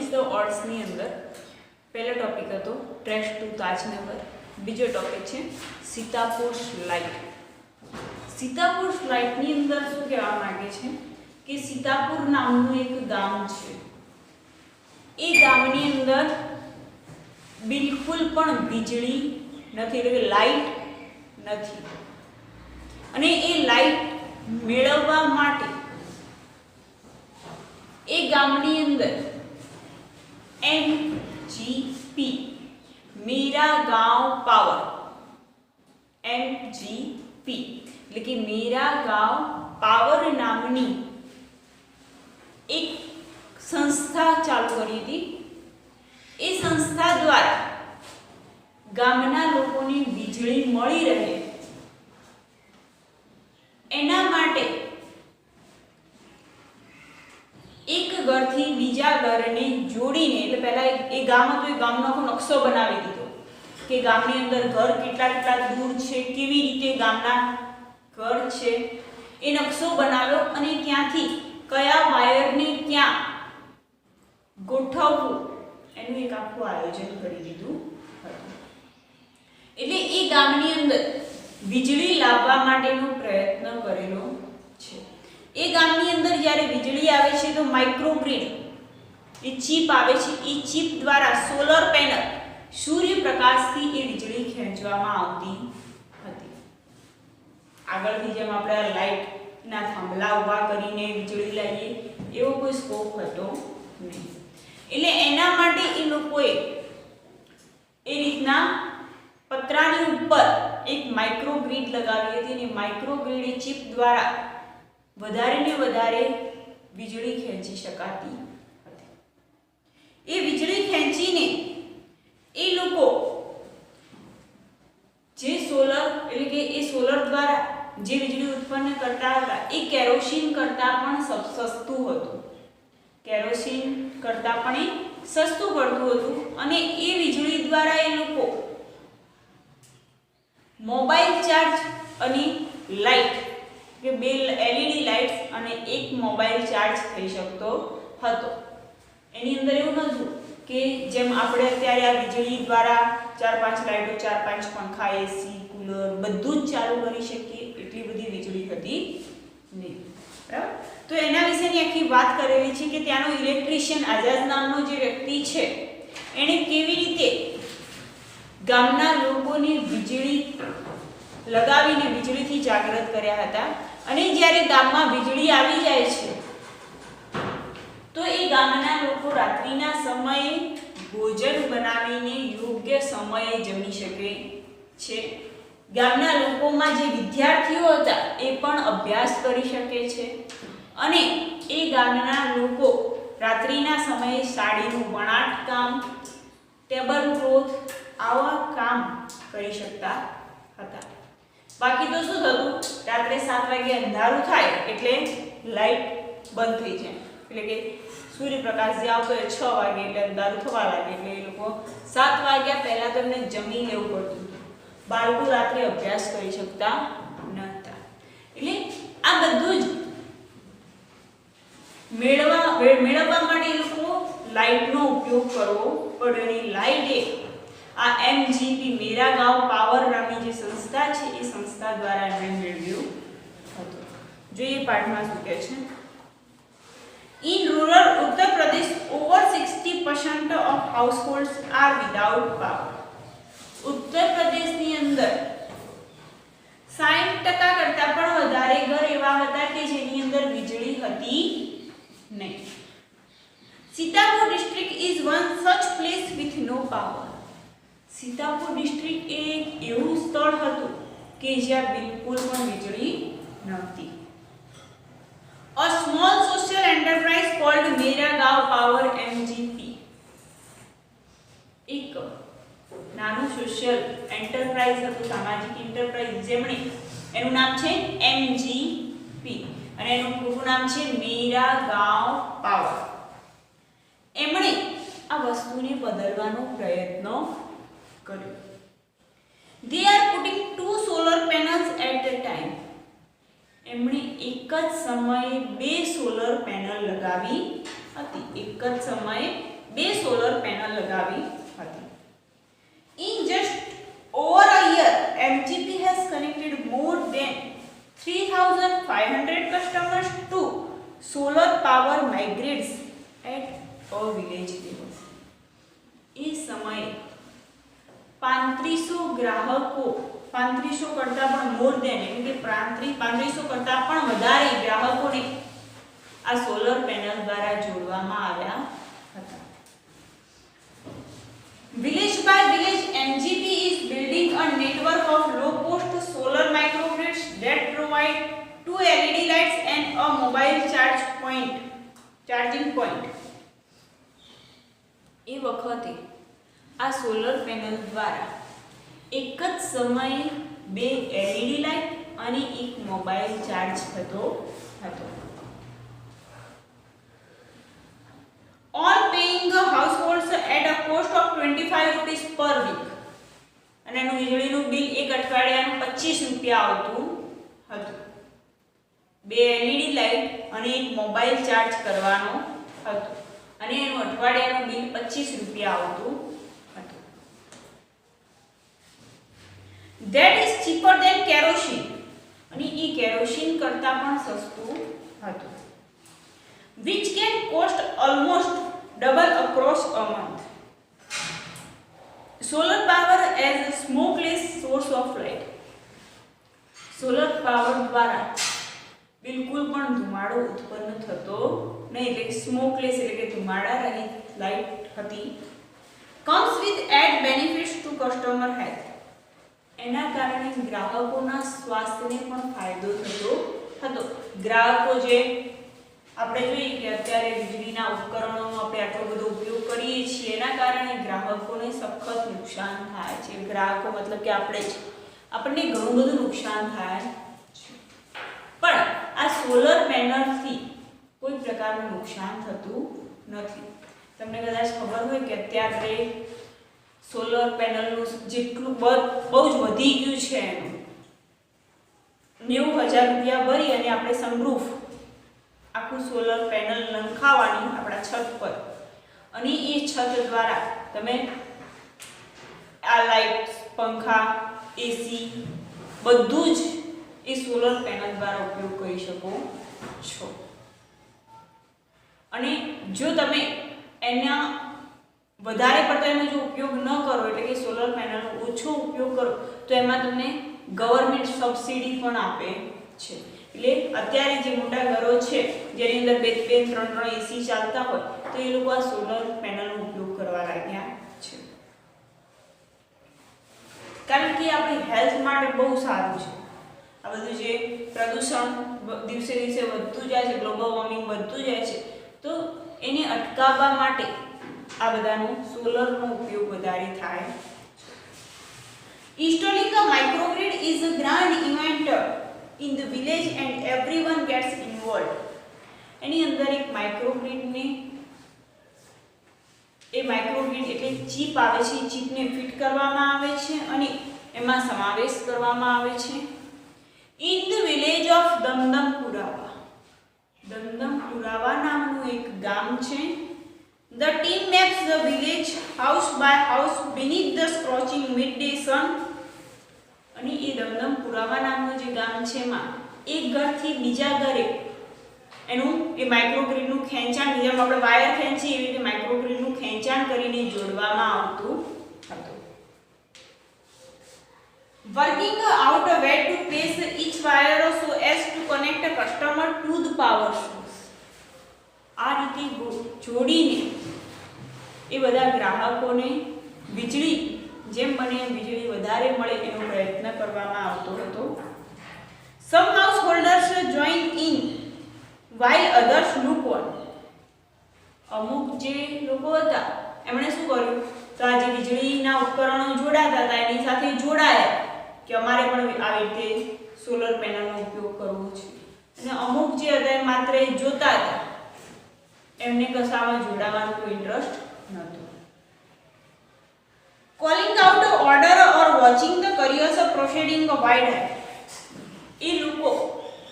Is the ઓર્ડ્સની અંદર પહેલો topic હતો ટ્રેશ ટુ તાજનગર, બીજો ટોપિક છે સીતાપુર સ્લાઇડ. સીતાપુર સ્લાઇડની અંદર શું કહેવા માંગે છે કે સીતાપુર નામનું એક ગામ છે. એ ગામની અંદર બિલકુલ પણ વીજળી નથી, એટલે કે લાઇટ નથી. અને એ લાઇટ મેળવવા માટે એ ગામની અંદર MGP મેરા ગાંવ પાવર, MGP એટલે કે મેરા ગાંવ પાવર નામની એક સંસ્થા ચાલુ કરી હતી. એ સંસ્થા દ્વારા ગામના લોકોને વીજળી મળી રહે એના માટે એક ઘરથી બીજા ઘરને જોડીને, એટલે પહેલા એ ગામ હતો, એ ગામનો આખો નકશો બનાવી દીધો કે ગામની અંદર ઘર કેટલા કેટલા દૂર છે, કેવી રીતે ગામના ઘર છે, એ નકશો બનાવ્યો અને ત્યાંથી કયા વાયરને ક્યાં ગોઠવવું એનું એક આખું આયોજન કરી દીધું હતું. એટલે એ ગામની અંદર વીજળી લાવવા માટેનો પ્રયત્ન કરેલો છે. એ ગામની અંદર જ્યારે વીજળી આવે છે તો માઇક્રોગ્રીડ એ ચિપ આવે છે, એ ચિપ દ્વારા સોલર પેનલ સૂર્યપ્રકાશથી એ વીજળી ખેંચવામાં આવતી હતી. આગળથી જેમ આપણે લાઇટના થાંભલા ઊભા કરીને વીજળી લાવીએ એવો કોઈ સ્કોપ હતો નહીં. એટલે એના માટે એ લોકોએ એ રીતના પતરાની ઉપર એક માઇક્રોગ્રીડ લગાવી હતી અને માઇક્રોગ્રીડ ચિપ દ્વારા વધારે ને વધારે વીજળી ખેંચી શકાતી હતી. એ વીજળી ખેંચીને એ લોકો જે સોલર એટલે કે એ સોલર દ્વારા જે વીજળી ઉત્પન્ન કરતા હતા એ કેરોસીન કરતાં પણ સસ્તું હતું. કેરોસીન કરતાં પણ એ સસ્તું પડતું હતું અને એ વીજળી દ્વારા એ લોકો મોબાઈલ ચાર્જ અને લાઇટ કે બે LED લાઇટ્સ અને એક મોબાઈલ ચાર્જ થઈ શકતો હતો. એની અંદર એવું નહોતું કે જેમ આપણે અત્યારે આ વીજળી દ્વારા 4-5 લાઇટો, 4-5 પંખા, AC, કુલર બધું જ ચાલુ કરી શકીએ એટલી બધી વીજળી હતી નહીં. બરાબર? તો એના વિશેની આખી વાત કરેલી છે કે ત્યાંનો ઇલેક્ટ્રિશિયન આઝાદ નામનો જે વ્યક્તિ છે એણે કેવી રીતે ગામના લોકોને વીજળી લગાવીને વીજળીથી જાગૃત કર્યા હતા. અને જ્યારે ગામમાં વીજળી આવી જાય છે તો એ ગામના લોકો રાત્રિના સમયે ભોજન બનાવીને યોગ્ય સમયે જમી શકે છે. ગામના લોકોમાં જે વિદ્યાર્થીઓ હતા એ પણ અભ્યાસ કરી શકે છે અને એ ગામના લોકો રાત્રિના સમયે સાડીનું વણાટ કામ, ટેબલ ક્લોથ આવા કામ કરી શકતા હતા. બાકી તો શું થતું, રાત્રે 7 વાગે અંધારું થાય એટલે લાઇટ બંધ થઈ જાય, એટલે કે સૂર્યપ્રકાશ જે આવતો હોય 6 વાગે એટલે અંધારું થવા લાગે, એટલે એ લોકો 7 વાગ્યા પહેલા તો એમને જમી લેવું પડતું. બાળકો રાત્રે અભ્યાસ કરી શકતા નહોતા. એટલે આ બધું જ મેળવવા માટે એ લોકો લાઇટનો ઉપયોગ કરવો પડ્યો. અને લાઇટ એ આ MGP મેરા ગાંવ પાવર નામની જે સંસ્થા છે એ સંસ્થા દ્વારા એમણે મેળવ્યું હતું. જોઈએ પાઠમાં શું કહે છે. In rural Uttar Pradesh, over 60% of households are without power. ઉત્તર પ્રદેશની અંદર 60% કરતાં પણ વધારે ઘર એવા હતા કે જેની અંદર વીજળી હતી નહીં. Sitapur district is one such place with no power. Sitapur district એ એવું સ્થળ હતું કે જ્યાં બિલકુલ પણ વીજળી નહોતી. A small social enterprise called Mera Gaon power MGP, એક નાનું સોશિયલ એન્ટરપ્રાઇઝ હતું, સામાજિક એન્ટરપ્રાઇઝ, જેમણે એનું નામ છે MGP અને એનું પૂરું નામ છે મેરા ગાંવ પાવર. એમણે આ વસ્તુને બદલવાનો પ્રયત્ન કર્યો. They are putting 2 solar panels at a time. એમણે એક જ સમયે 2 સોલર પેનલ લગાવી હતી. એક જ સમયે 2 સોલર પેનલ લગાવી હતી. In just over a year, MGP has connected more than 3,500 customers to solar power microgrids at a village level. એ સમયે 3500 ગ્રાહકો, 3500 કરતાં પણ મોર દેન એટલે કે 3500 કરતાં પણ વધારે ગ્રાહકોને આ સોલર પેનલ દ્વારા જોડવામાં આવ્યા હતા. Village by village, MGP is building a network of low-cost solar microgrids that provide 2 LED lights and a mobile charging point. એ વખતે આ સોલર પેનલ દ્વારા એક જ સમયે 2 LED લાઇટ અને એક મોબાઈલ ચાર્જ થતો હતો. All paying households at a cost of 25 rupees per week. અને એનું વીજળીનું બિલ એક અઠવાડિયાનું 25 રૂપિયા આવતું હતું. 2 LED લાઇટ અને એક મોબાઈલ ચાર્જ કરવાનો હતો અને એનું અઠવાડિયાનું બિલ 25 રૂપિયા આવતું હતું. That is cheaper than kerosene. અને એ કેરોસીન કરતાં પણ સસ્તું હતું. Which can cost almost double across a month. Solar power as a smokeless source of light. Solar power દ્વારા બિલકુલ પણ ધુમાડો ઉત્પન્ન થતો નહીં, એટલે સ્મોકલેસ એટલે કે ધુમાડા રહિત લાઇટ હતી. Comes with added benefits to customer health. એના કારણે ગ્રાહકોના સ્વાસ્થ્યને પણ ફાયદો થતો હતો. ગ્રાહકો જે આપણે જોઈએ કે અત્યારે વીજળીના ઉપકરણોનો આપણે આટલો બધો ઉપયોગ કરીએ છીએ, એના કારણે ગ્રાહકોને સખત નુકસાન થાય છે. ગ્રાહકો મતલબ કે આપણે જ, આપણને ઘણું બધું નુકસાન થાય છે. પણ આ સોલર પેનલથી કોઈ પ્રકારનું નુકસાન થતું નથી. તમને કદાચ ખબર હોય કે અત્યારે સોલર પેનલનું જેટલું બહુ જ વધી ગયું છે, એનું 90,000 રૂપિયા ભરી અને આપણે સનરૂફ આખું સોલર પેનલ નંખાવાની આપણા છત પર, અને એ છત દ્વારા તમે આ લાઇટ, પંખા, એસી બધું જ એ સોલર પેનલ દ્વારા ઉપયોગ કરી શકો છો. અને જો તમે એના વધારે પડતો એનો જો ઉપયોગ ન કરો, એટલે કે સોલર પેનલનો ઓછો ઉપયોગ કરો, તો એમાં તમને ગવર્મેન્ટ સબસિડી પણ આપે છે. એટલે અત્યારે જે મોટા ઘરો છે જેની અંદર 2-3 એસી ચાલતા હોય, તો એ લોકો આ સોલર પેનલનો ઉપયોગ કરવા લાગ્યા છે. કારણ કે આપણી હેલ્થ માટે બહુ સારું છે. આ બધું જે પ્રદૂષણ દિવસે દિવસે વધતું જાય છે, ગ્લોબલ વોર્મિંગ વધતું જાય છે, તો એને અટકાવવા માટે આ બધાનો સોલરનો ઉપયોગ વધારે થાય. Installing a microgrid is a grand event in the village and everyone gets involved. એની અંદર એક માઇક્રોગ્રીડને, એ માઇક્રોગ્રીડ એટલે ચિપ આવે છે, એ ચિપને ફિટ કરવામાં આવે છે અને એમાં સમાવેશ કરવામાં આવે છે. In the village of દમદમપુરાવા, દમદમપુરાવા નામનું એક ગામ છે. The team maps the village house by house beneath the scorching midday sun. અને એ દમદમપુરાવા નામનું જે ગામ છે, એમાં એક ઘરથી બીજા ઘરે એનું એ માઇક્રોગ્રીડનું ખેંચાણ, જેમ આપણે વાયર ખેંચીએ એવી રીતે માઇક્રોગ્રીડનું ખેંચાણ કરીને જોડવામાં આવતું હતું. Working out a way to place each wire so as to connect a customer to the power source. આ રીતે જોડીને એ બધા ગ્રાહકોને વીજળી જેમ બને એમ વીજળી વધારે મળે એનો પ્રયત્ન કરવામાં આવતો હતો. Some householders join in while others look on. અમુક જે લોકો હતા એમણે શું કર્યું, તો આ જે વીજળીના ઉપકરણો જોડાતા હતા એની સાથે જોડાયા કે અમારે પણ આવી રીતે સોલર પેનલનો ઉપયોગ કરવો છે. અને અમુક જે હતા એ માત્ર જોતા હતા, એમને કશામાં જોડાવાનો કોઈ ઇન્ટરેસ્ટ નહોતો. Calling out the order or watching the curious proceeding wide. એ લોકો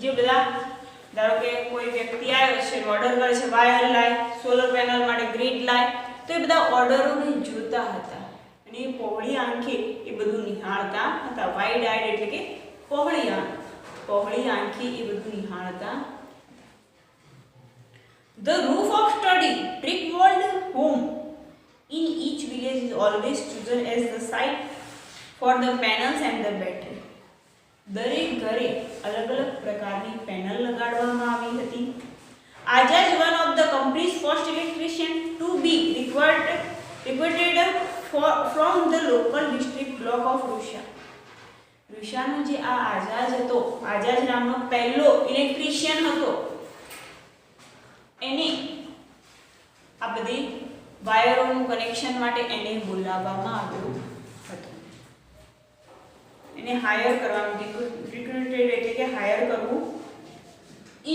જે બધા, ધારો કે કોઈ વ્યક્તિ આવ્યો છે, ઓર્ડર કરે છે વાયર લાય, સોલર પેનલ માટે ગ્રીડ લાય, તો એ બધા ઓર્ડરોને જોતા હતા અને એ પહોળી આંખે એ બધું નિહાળતા હતા. વાઇડ આઈડ એટલે કે પહોળી આંખે એ બધું નિહાળતા. The roof of study, brick-walled home in each village is always chosen as the site for the panels and the battery. દરેક ઘરે અલગ અલગ પ્રકારની પેનલ લગાડવામાં આવી હતી. Ajaz, one of the country's first electrician to be recruited from the local district block of Russia. રૂષાનો જે આ આઝાદ હતો, આઝાદ નામનો પહેલો ઇલેક્ટ્રિશિયન હતો, એને આ બધી વાયરોનું કનેક્શન માટે એને બોલાવવામાં આવ્યો હતો. એને હાયર કરવાનું, રિક્રુટેડ એટલે કે હાયર કરવું.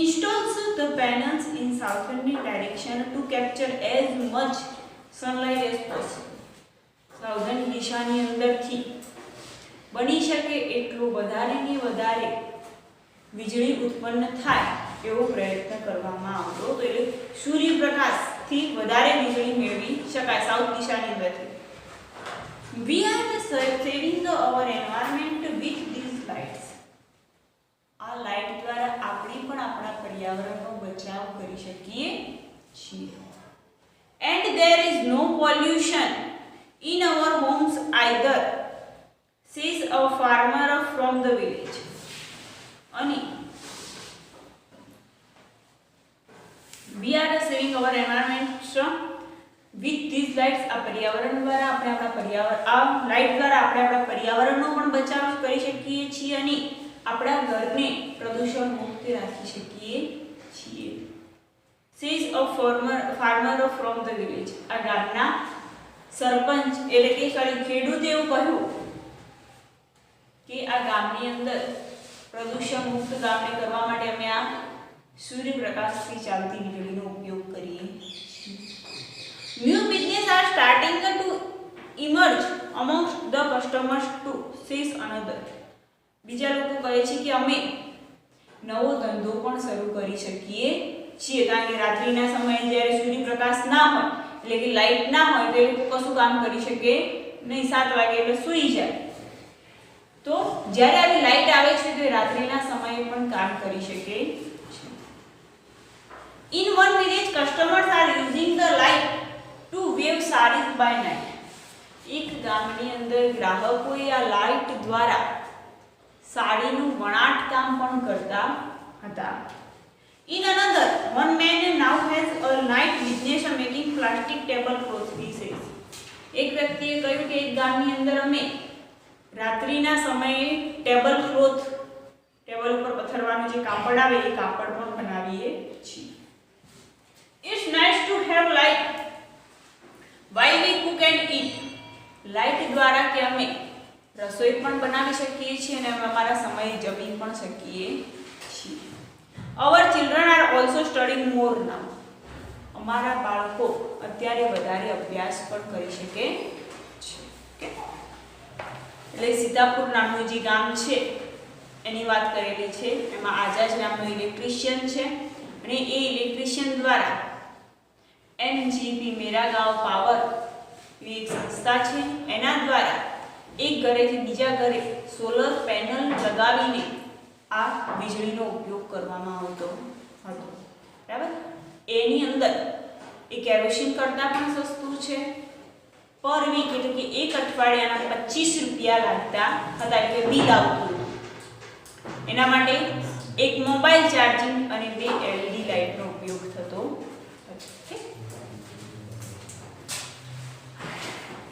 Installs the panels in southerly direction to capture as much sunlight as possible. Southern દિશાની અંદરથી બની શકે એટલું વધારેની વધારે વીજળી ઉત્પન્ન થાય એવો પ્રયત્ન કરવામાં આવતો. તો એટલે સૂર્યપ્રકાશથી વધારે વીજળી મેળવી શકાય સાઉથ દિશાની અંદરથી. We are saving our environment with these lights. આ લાઇટ દ્વારા આપણે પણ આપણા પર્યાવરણનો બચાવ કરી શકીએ છીએ. And there is no pollution in our homes either, says a farmer from the village. અને we are saving our environment with these lights. આ પર્યાવરણ દ્વારા આપણે આ લાઇટ દ્વારા આપણે આપણા પર્યાવરણનો પણ બચાવ કરી શકીએ છીએ અને આપણા ઘરને પ્રદૂષણ મુક્ત રાખી શકીએ છીએ. says a farmer from the village. આ ગામના સરપંચ એટલે કે ખેડૂતે એવું કહ્યું કે આ ગામની અંદર પ્રદૂષણ મુક્ત ગામને કરવા માટે અમે આ સૂર્યપ્રકાશથી ચાલતી વીજળીનો ઉપયોગ કરીએ છીએ. New business are starting to emerge amongst the customers too, says another. બીજા લોકો કહે છે કે અમે નવો ધંધો પણ શરૂ કરી શકીએ છીએ, કારણ કે રાત્રિના સમયે જ્યારે સૂર્યપ્રકાશ ના હોય એટલે કે લાઇટ ના હોય તો એ લોકો કશું કામ કરી શકે નહીં. 7 વાગે એટલે સૂઈ જાય. તો જ્યારે આવી લાઇટ આવે છે તો એ રાત્રિના સમયે પણ કામ કરી શકે છે. In one village, customers are using the light to weave sarees by night. એક ગામની અંદર ગ્રાહકોએ આ લાઇટ દ્વારા સાડીનું વણાટ કામ પણ કરતા હતા. In another, one man now has a night business of making plastic tablecloth pieces. એક વ્યક્તિએ કહ્યું કે એક ગામની અંદર અમે રાત્રિના સમયે ટેબલ ઉપર પથરવાનું જે કાપડ આવે એ કાપડ પણ બનાવીએ છીએ. It's nice to have light while we cook and eat. Light દ્વારા કે અમે રસોઈ પણ બનાવી શકીએ છીએ અને અમારા સમયે જમી પણ શકીએ છીએ. Our children are also studying more now. અમારા બાળકો અત્યારે વધારે અભ્યાસ પણ કરી શકે છે. એટલે સીતાપુર નામનું જે ગામ છે એની વાત કરેલી છે. એમાં આઝાદ નામનો ઇલેક્ટ્રિશિયન છે અને એ ઇલેક્ટ્રિશિયન દ્વારા MGP મેરા ગાંવ પાવર એ એક સંસ્થા છે, એના દ્વારા એક ઘરેથી બીજા ઘરે સોલર પેનલ લગાવીને આ વીજળીનો ઉપયોગ કરવામાં આવતો હતો. બરાબર. એની અંદર એ કેરોસીન કરતાં પણ સસ્તું છે. પર વીક એટલે કે એક અઠવાડિયાના 25 રૂપિયા લાગતા હતા, એટલે બિલ આવતું. એના માટે એક મોબાઈલ ચાર્જિંગ અને 2 LED લાઇટનો ઉપયોગ થતો.